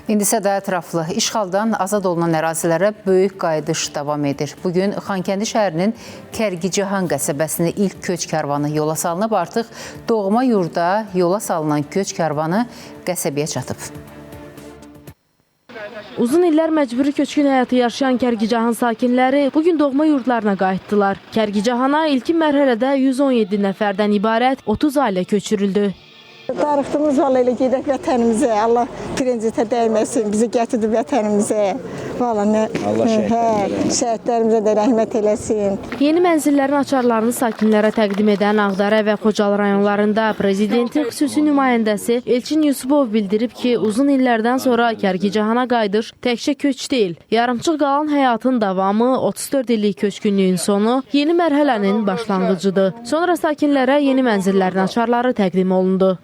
İndi isə də ətraflı işğaldan azad olunan ərazilərə böyük qayıdış davam edir. Bugün Xankəndi şəhərinin Kərkicahan qəsəbəsində ilk köç karvanı yola salınıb. Artıq doğma yurda yola salınan köç karvanı qəsəbəyə çatıb. Uzun illər məcburi köçkün həyatı yaşayan Kərkicahan sakinləri bugün doğma yurdlarına qayıtdılar. Kərkicahana ilkin mərhələdə 117 nəfərdən ibarət 30 ailə köçürüldü. Darıxdığımız vallahi elə gedək vətənimizə. Allah prinsipə dəyməsin, bizi gətirdi vətənimizə. Vallahi şəhidlərimizə də rəhmət eləsin. Yeni mənzillərin açarlarını sakinlərə təqdim edən Ağdərə və Xocalı rayonlarında prezidentin xüsusi nümayəndəsi Elçin Yusubov bildirib ki, uzun illərdən sonra Kərkicahana qayıdış təkcə köç deyil, yarımçıq qalan həyatın davamı, 34 illik köçkünlüyün sonu, yeni mərhələnin başlanğıcıdır. Sonra sakinlərə yeni mənzillərin açarları təqdim olundu.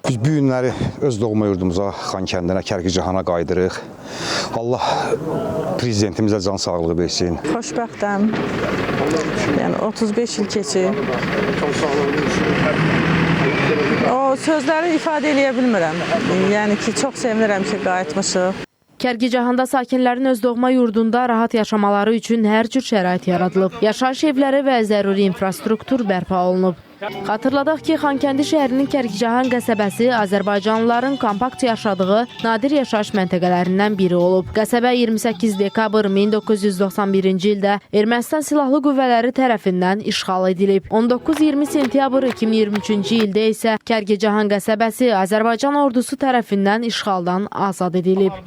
Biz bu günləri öz doğma yurdumuza, Xankəndinə, Kərkicahana qaydırıq. Allah prezidentimizə can sağlığı versin. Xoşbəxtəm. Yəni 35 il keçir. O sözləri ifadə eləyə bilmirəm. Yəni ki, çox sevinirəm ki, qayıtmışıq. Kərkicahanda sakinlərin öz doğma yurdunda rahat yaşamaları üçün hər cür şərait yaradılıb. Yaşayış evləri və zəruri infrastruktur bərpa olunub. Xatırladaq ki, Xankəndi şəhərinin Kərkicahan qəsəbəsi Azərbaycanlıların kompakt yaşadığı nadir yaşayış məntəqələrindən biri olub. Qəsəbə 28 dekabr 1991-ci ildə Ermənistan Silahlı Qüvvələri tərəfindən işğal edilib. 19-20 sentyabr 2023-cü ildə isə Kərkicahan qəsəbəsi Azərbaycan ordusu tərəfindən işğaldan azad edilib.